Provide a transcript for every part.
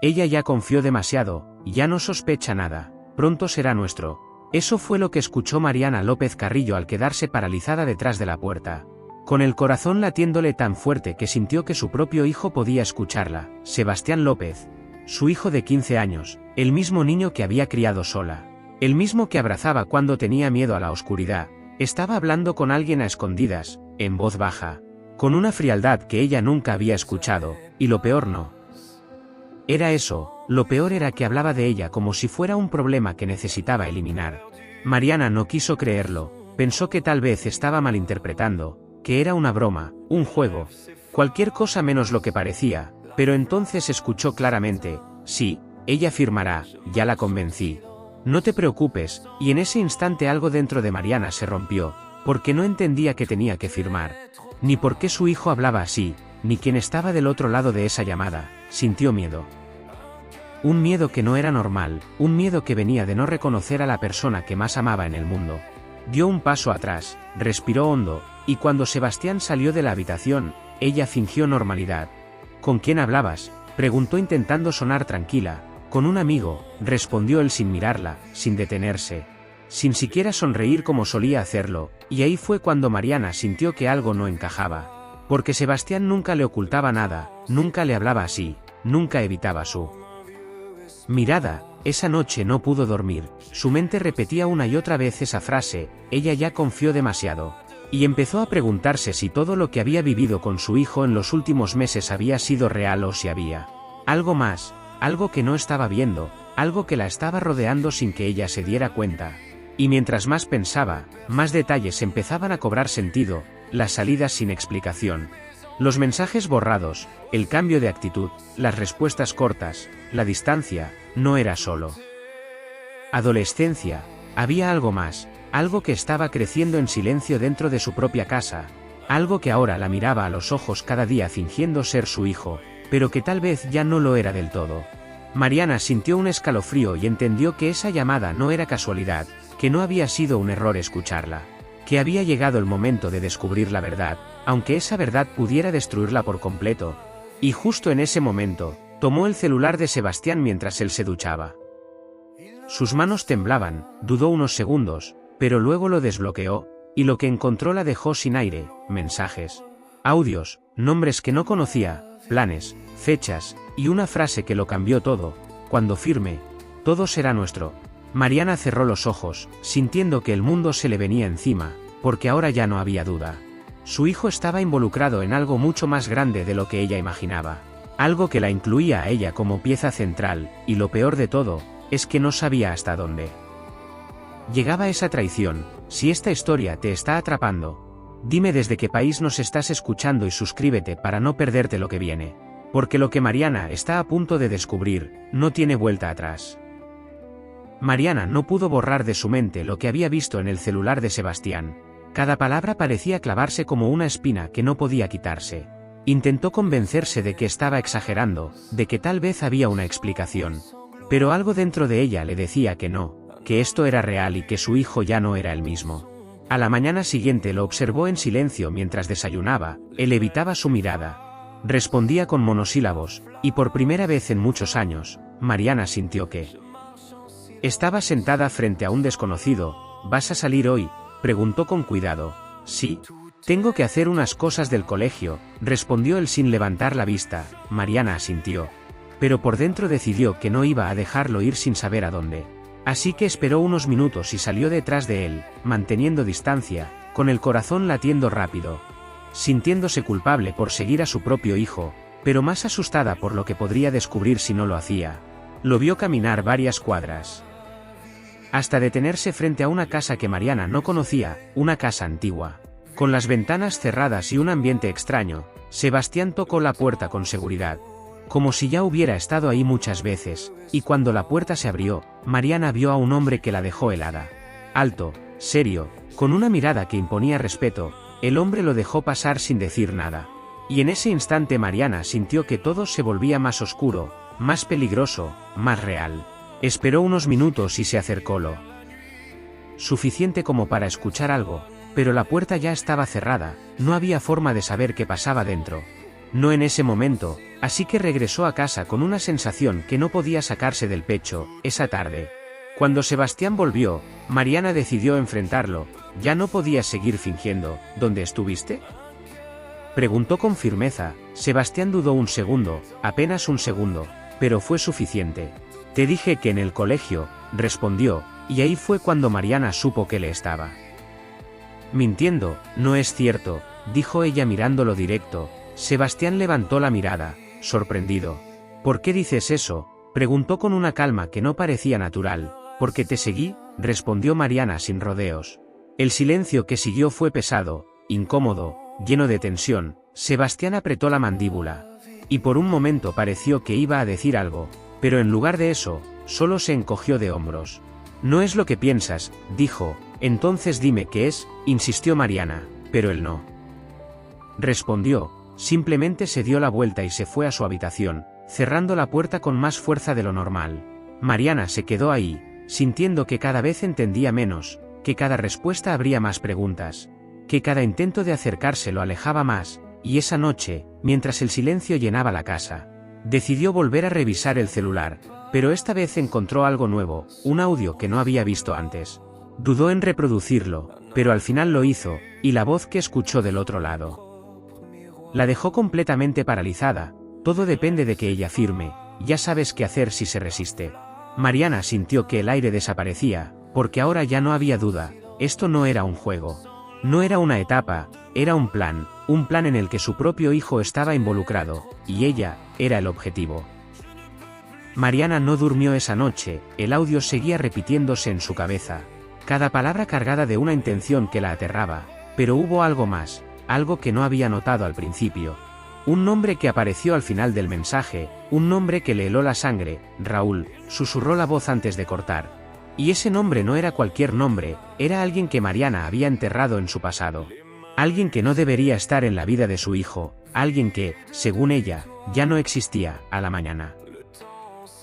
Ella ya confió demasiado, ya no sospecha nada, pronto será nuestro. Eso fue lo que escuchó Mariana López Carrillo al quedarse paralizada detrás de la puerta. Con el corazón latiéndole tan fuerte que sintió que su propio hijo podía escucharla, Sebastián López. Su hijo de 15 años, el mismo niño que había criado sola. El mismo que abrazaba cuando tenía miedo a la oscuridad, estaba hablando con alguien a escondidas, en voz baja. Con una frialdad que ella nunca había escuchado, y lo peor no era eso, lo peor era que hablaba de ella como si fuera un problema que necesitaba eliminar. Mariana no quiso creerlo, pensó que tal vez estaba malinterpretando, que era una broma, un juego, cualquier cosa menos lo que parecía, pero entonces escuchó claramente, sí, ella firmará, ya la convencí. No te preocupes, y en ese instante algo dentro de Mariana se rompió, porque no entendía que tenía que firmar, ni por qué su hijo hablaba así, ni quién estaba del otro lado de esa llamada. Sintió miedo. Un miedo que no era normal, un miedo que venía de no reconocer a la persona que más amaba en el mundo. Dio un paso atrás, respiró hondo, y cuando Sebastián salió de la habitación, ella fingió normalidad. ¿Con quién hablabas?, preguntó intentando sonar tranquila. Con un amigo, respondió él sin mirarla, sin detenerse, sin siquiera sonreír como solía hacerlo, y ahí fue cuando Mariana sintió que algo no encajaba. Porque Sebastián nunca le ocultaba nada, nunca le hablaba así, nunca evitaba su mirada. Esa noche no pudo dormir, su mente repetía una y otra vez esa frase, ella ya confió demasiado. Y empezó a preguntarse si todo lo que había vivido con su hijo en los últimos meses había sido real o si había algo más, algo que no estaba viendo, algo que la estaba rodeando sin que ella se diera cuenta. Y mientras más pensaba, más detalles empezaban a cobrar sentido, las salidas sin explicación, los mensajes borrados, el cambio de actitud, las respuestas cortas, la distancia. No era solo adolescencia, había algo más, algo que estaba creciendo en silencio dentro de su propia casa, algo que ahora la miraba a los ojos cada día fingiendo ser su hijo, pero que tal vez ya no lo era del todo. Mariana sintió un escalofrío y entendió que esa llamada no era casualidad, que no había sido un error escucharla, que había llegado el momento de descubrir la verdad, aunque esa verdad pudiera destruirla por completo. Y justo en ese momento, tomó el celular de Sebastián mientras él se duchaba. Sus manos temblaban, dudó unos segundos, pero luego lo desbloqueó, y lo que encontró la dejó sin aire: mensajes, audios, nombres que no conocía, planes, fechas, y una frase que lo cambió todo: cuando firme, todo será nuestro. Mariana cerró los ojos, sintiendo que el mundo se le venía encima, porque ahora ya no había duda. Su hijo estaba involucrado en algo mucho más grande de lo que ella imaginaba, algo que la incluía a ella como pieza central, y lo peor de todo, es que no sabía hasta dónde llegaba esa traición. Si esta historia te está atrapando, dime desde qué país nos estás escuchando y suscríbete para no perderte lo que viene, porque lo que Mariana está a punto de descubrir, no tiene vuelta atrás. Mariana no pudo borrar de su mente lo que había visto en el celular de Sebastián. Cada palabra parecía clavarse como una espina que no podía quitarse. Intentó convencerse de que estaba exagerando, de que tal vez había una explicación. Pero algo dentro de ella le decía que no, que esto era real y que su hijo ya no era el mismo. A la mañana siguiente lo observó en silencio mientras desayunaba, él evitaba su mirada. Respondía con monosílabos, y por primera vez en muchos años, Mariana sintió que estaba sentada frente a un desconocido. ¿Vas a salir hoy?, preguntó con cuidado. Sí. Tengo que hacer unas cosas del colegio, respondió él sin levantar la vista. Mariana asintió, pero por dentro decidió que no iba a dejarlo ir sin saber a dónde. Así que esperó unos minutos y salió detrás de él, manteniendo distancia, con el corazón latiendo rápido, sintiéndose culpable por seguir a su propio hijo, pero más asustada por lo que podría descubrir si no lo hacía. Lo vio caminar varias cuadras, hasta detenerse frente a una casa que Mariana no conocía, una casa antigua, con las ventanas cerradas y un ambiente extraño. Sebastián tocó la puerta con seguridad, como si ya hubiera estado ahí muchas veces, y cuando la puerta se abrió, Mariana vio a un hombre que la dejó helada. Alto, serio, con una mirada que imponía respeto, el hombre lo dejó pasar sin decir nada. Y en ese instante Mariana sintió que todo se volvía más oscuro, más peligroso, más real. Esperó unos minutos y se acercó lo suficiente como para escuchar algo, pero la puerta ya estaba cerrada, no había forma de saber qué pasaba dentro. No en ese momento, Así que regresó a casa con una sensación que no podía sacarse del pecho. Esa tarde, cuando Sebastián volvió, Mariana decidió enfrentarlo. Ya no podías seguir fingiendo. ¿Dónde estuviste?, preguntó con firmeza. Sebastián dudó un segundo, apenas un segundo, pero fue suficiente. Te dije que en el colegio, respondió, y ahí fue cuando Mariana supo que le estaba mintiendo. No es cierto, dijo ella mirándolo directo. Sebastián levantó la mirada, sorprendido. ¿Por qué dices eso?, preguntó con una calma que no parecía natural. Porque te seguí, respondió Mariana sin rodeos. El silencio que siguió fue pesado, incómodo, lleno de tensión. Sebastián apretó la mandíbula. Y por un momento pareció que iba a decir algo, pero en lugar de eso, solo se encogió de hombros. No es lo que piensas, dijo. Entonces dime qué es, insistió Mariana, pero él no respondió. Simplemente se dio la vuelta y se fue a su habitación, cerrando la puerta con más fuerza de lo normal. Mariana se quedó ahí, sintiendo que cada vez entendía menos, que cada respuesta abría más preguntas, que cada intento de acercarse lo alejaba más, y esa noche, mientras el silencio llenaba la casa, decidió volver a revisar el celular, pero esta vez encontró algo nuevo, un audio que no había visto antes. Dudó en reproducirlo, pero al final lo hizo, y la voz que escuchó del otro lado la dejó completamente paralizada. Todo depende de que ella firme, ya sabes qué hacer si se resiste. Mariana sintió que el aire desaparecía, porque ahora ya no había duda. Esto no era un juego. No era una etapa, era un plan en el que su propio hijo estaba involucrado, y ella era el objetivo. Mariana no durmió esa noche. El audio seguía repitiéndose en su cabeza, cada palabra cargada de una intención que la aterraba, pero hubo algo más, algo que no había notado al principio. Un nombre que apareció al final del mensaje, un nombre que le heló la sangre. Raúl, susurró la voz antes de cortar. Y ese nombre no era cualquier nombre, era alguien que Mariana había enterrado en su pasado. Alguien que no debería estar en la vida de su hijo, alguien que, según ella, ya no existía. A la mañana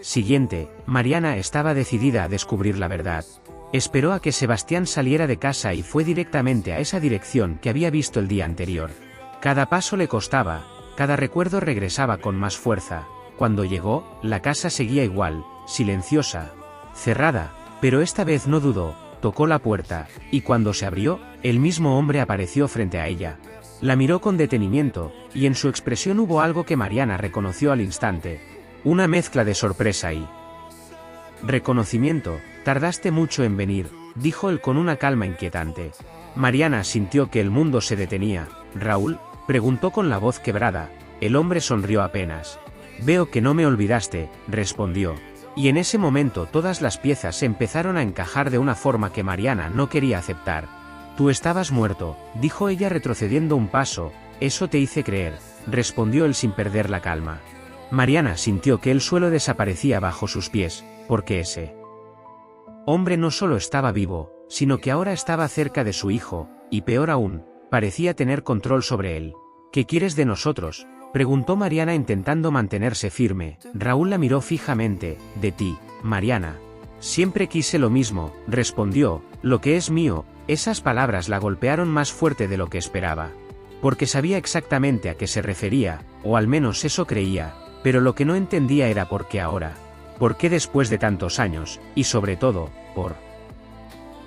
siguiente, Mariana estaba decidida a descubrir la verdad. Esperó a que Sebastián saliera de casa y fue directamente a esa dirección que había visto el día anterior. Cada paso le costaba, cada recuerdo regresaba con más fuerza. Cuando llegó, la casa seguía igual, silenciosa, cerrada, pero esta vez no dudó, tocó la puerta, y cuando se abrió, el mismo hombre apareció frente a ella. La miró con detenimiento, y en su expresión hubo algo que Mariana reconoció al instante. Una mezcla de sorpresa y reconocimiento. Tardaste mucho en venir, dijo él con una calma inquietante. Mariana sintió que el mundo se detenía. ¿Raúl?, preguntó con la voz quebrada. El hombre sonrió apenas. Veo que no me olvidaste, respondió. Y en ese momento todas las piezas empezaron a encajar de una forma que Mariana no quería aceptar. Tú estabas muerto, dijo ella retrocediendo un paso. Eso te hice creer, respondió él sin perder la calma. Mariana sintió que el suelo desaparecía bajo sus pies, porque ese hombre no solo estaba vivo, sino que ahora estaba cerca de su hijo, y peor aún, parecía tener control sobre él. ¿Qué quieres de nosotros?, preguntó Mariana intentando mantenerse firme. Raúl la miró fijamente. De ti, Mariana. Siempre quise lo mismo, respondió. Lo que es mío. Esas palabras la golpearon más fuerte de lo que esperaba. Porque sabía exactamente a qué se refería, o al menos eso creía, pero lo que no entendía era por qué ahora. ¿Por qué después de tantos años? Y sobre todo, ¿por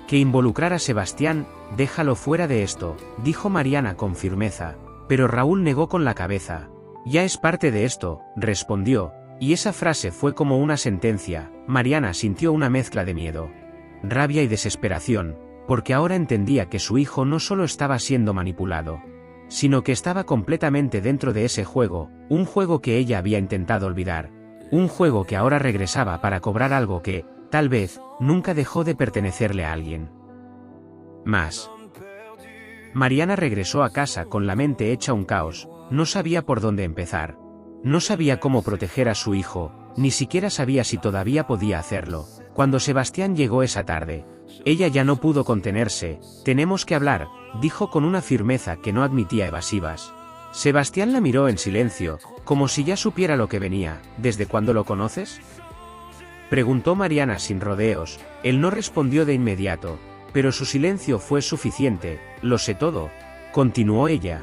qué involucrar a Sebastián? Déjalo fuera de esto, dijo Mariana con firmeza, pero Raúl negó con la cabeza. Ya es parte de esto, respondió, y esa frase fue como una sentencia. Mariana sintió una mezcla de miedo, rabia y desesperación, porque ahora entendía que su hijo no solo estaba siendo manipulado, sino que estaba completamente dentro de ese juego, un juego que ella había intentado olvidar. Un juego que ahora regresaba para cobrar algo que, tal vez, nunca dejó de pertenecerle a alguien más. Mariana regresó a casa con la mente hecha un caos. No sabía por dónde empezar. No sabía cómo proteger a su hijo, ni siquiera sabía si todavía podía hacerlo. Cuando Sebastián llegó esa tarde, ella ya no pudo contenerse. Tenemos que hablar, dijo con una firmeza que no admitía evasivas. Sebastián la miró en silencio, como si ya supiera lo que venía. ¿Desde cuándo lo conoces?, preguntó Mariana sin rodeos. Él no respondió de inmediato, pero su silencio fue suficiente. Lo sé todo, continuó ella.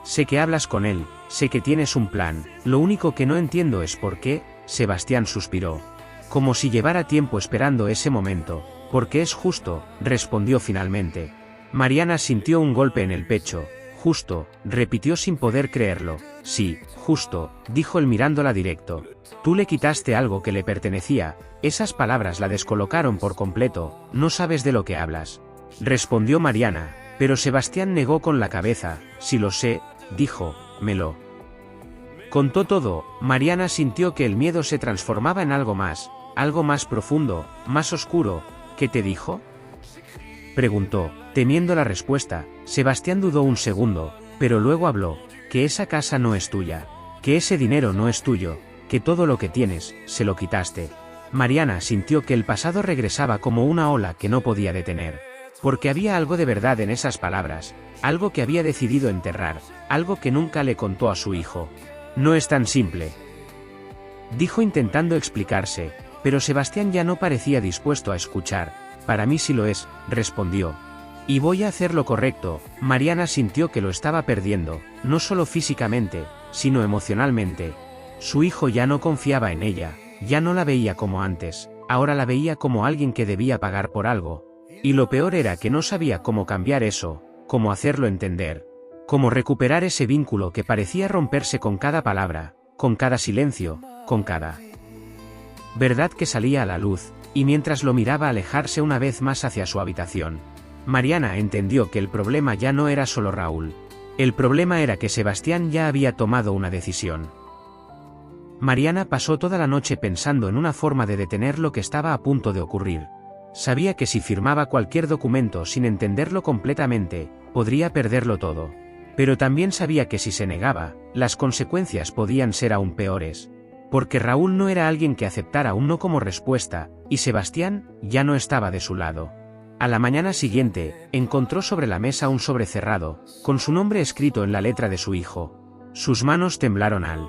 Sé que hablas con él, sé que tienes un plan, lo único que no entiendo es por qué. Sebastián suspiró. Como si llevara tiempo esperando ese momento. Porque es justo, respondió finalmente. Mariana sintió un golpe en el pecho. Justo, repitió sin poder creerlo. Sí, justo, dijo él mirándola directo. Tú le quitaste algo que le pertenecía. Esas palabras la descolocaron por completo. No sabes de lo que hablas. Respondió Mariana, pero Sebastián negó con la cabeza. Sí lo sé, dijo, me lo contó todo. Mariana sintió que el miedo se transformaba en algo más profundo, más oscuro. ¿Qué te dijo?, preguntó, temiendo la respuesta. Sebastián dudó un segundo, pero luego habló, que esa casa no es tuya, que ese dinero no es tuyo, que todo lo que tienes, se lo quitaste. Mariana sintió que el pasado regresaba como una ola que no podía detener. Porque había algo de verdad en esas palabras, algo que había decidido enterrar, algo que nunca le contó a su hijo. No es tan simple, dijo intentando explicarse, pero Sebastián ya no parecía dispuesto a escuchar. Para mí sí lo es, respondió. Y voy a hacer lo correcto. Mariana sintió que lo estaba perdiendo, no solo físicamente, sino emocionalmente. Su hijo ya no confiaba en ella, ya no la veía como antes, ahora la veía como alguien que debía pagar por algo. Y lo peor era que no sabía cómo cambiar eso, cómo hacerlo entender, cómo recuperar ese vínculo que parecía romperse con cada palabra, con cada silencio, con cada verdad que salía a la luz, y mientras lo miraba alejarse una vez más hacia su habitación. Mariana entendió que el problema ya no era solo Raúl. El problema era que Sebastián ya había tomado una decisión. Mariana pasó toda la noche pensando en una forma de detener lo que estaba a punto de ocurrir. Sabía que si firmaba cualquier documento sin entenderlo completamente, podría perderlo todo. Pero también sabía que si se negaba, las consecuencias podían ser aún peores. Porque Raúl no era alguien que aceptara un no como respuesta, y Sebastián ya no estaba de su lado. A la mañana siguiente, encontró sobre la mesa un sobre cerrado, con su nombre escrito en la letra de su hijo. Sus manos temblaron al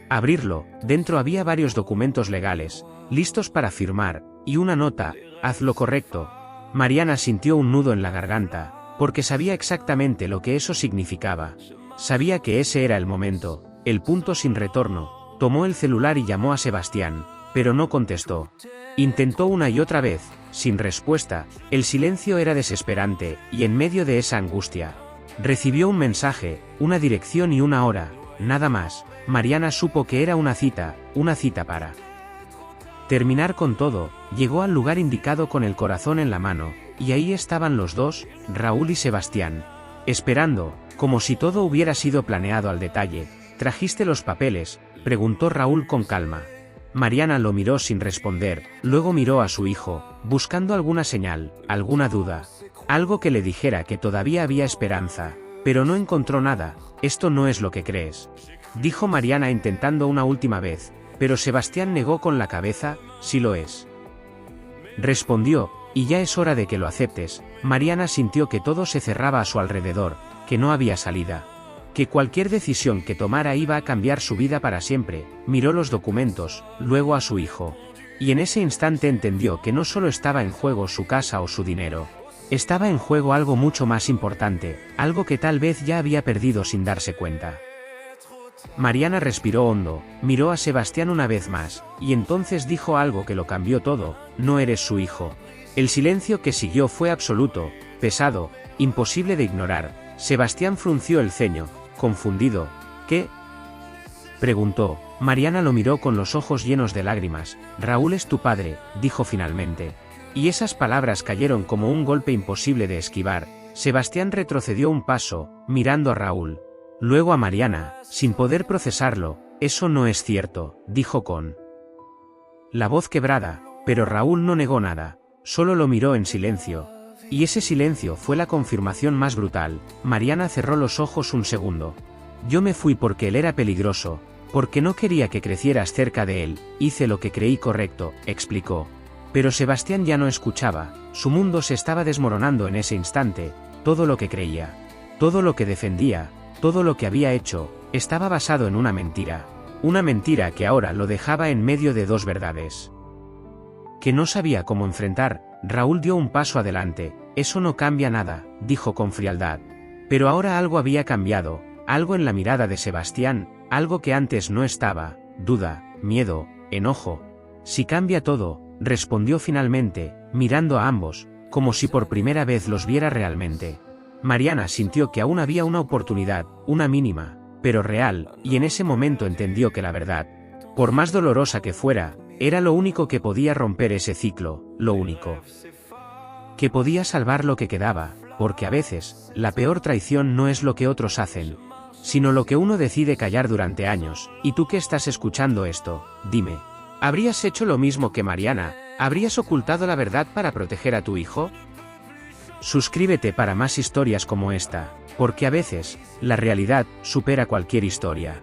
abrirlo. Dentro había varios documentos legales, listos para firmar, y una nota: haz lo correcto. Mariana sintió un nudo en la garganta, porque sabía exactamente lo que eso significaba. Sabía que ese era el momento, el punto sin retorno. Tomó el celular y llamó a Sebastián, pero no contestó. Intentó una y otra vez, sin respuesta. El silencio era desesperante, y en medio de esa angustia, recibió un mensaje, una dirección y una hora, nada más. Mariana supo que era una cita para terminar con todo. Llegó al lugar indicado con el corazón en la mano, y ahí estaban los dos, Raúl y Sebastián, esperando, como si todo hubiera sido planeado al detalle. ¿Trajiste los papeles?, preguntó Raúl con calma. Mariana lo miró sin responder, luego miró a su hijo, buscando alguna señal, alguna duda, algo que le dijera que todavía había esperanza, pero no encontró nada. Esto no es lo que crees, dijo Mariana intentando una última vez, pero Sebastián negó con la cabeza. Sí lo es, respondió, y ya es hora de que lo aceptes. Mariana sintió que todo se cerraba a su alrededor, que no había salida, que cualquier decisión que tomara iba a cambiar su vida para siempre. Miró los documentos, luego a su hijo. Y en ese instante entendió que no solo estaba en juego su casa o su dinero. Estaba en juego algo mucho más importante, algo que tal vez ya había perdido sin darse cuenta. Mariana respiró hondo, miró a Sebastián una vez más, y entonces dijo algo que lo cambió todo: no eres su hijo. El silencio que siguió fue absoluto, pesado, imposible de ignorar. Sebastián frunció el ceño, confundido. ¿Qué?, preguntó. Mariana lo miró con los ojos llenos de lágrimas. Raúl es tu padre, dijo finalmente. Y esas palabras cayeron como un golpe imposible de esquivar. Sebastián retrocedió un paso, mirando a Raúl. Luego a Mariana, sin poder procesarlo. Eso no es cierto, dijo con la voz quebrada, pero Raúl no negó nada, solo lo miró en silencio. Y ese silencio fue la confirmación más brutal. Mariana cerró los ojos un segundo. Yo me fui porque él era peligroso, porque no quería que crecieras cerca de él. Hice lo que creí correcto, explicó. Pero Sebastián ya no escuchaba. Su mundo se estaba desmoronando en ese instante. Todo lo que creía, todo lo que defendía, todo lo que había hecho, estaba basado en una mentira. Una mentira que ahora lo dejaba en medio de dos verdades que no sabía cómo enfrentar. Raúl dio un paso adelante. Eso no cambia nada, dijo con frialdad. Pero ahora algo había cambiado, algo en la mirada de Sebastián, algo que antes no estaba, duda, miedo, enojo. Si cambia todo, respondió finalmente, mirando a ambos, como si por primera vez los viera realmente. Mariana sintió que aún había una oportunidad, una mínima, pero real, y en ese momento entendió que la verdad, por más dolorosa que fuera, era lo único que podía romper ese ciclo, lo único que podía salvar lo que quedaba, porque a veces, la peor traición no es lo que otros hacen, sino lo que uno decide callar durante años. Y tú que estás escuchando esto, dime, ¿habrías hecho lo mismo que Mariana? ¿Habrías ocultado la verdad para proteger a tu hijo? Suscríbete para más historias como esta, porque a veces, la realidad supera cualquier historia.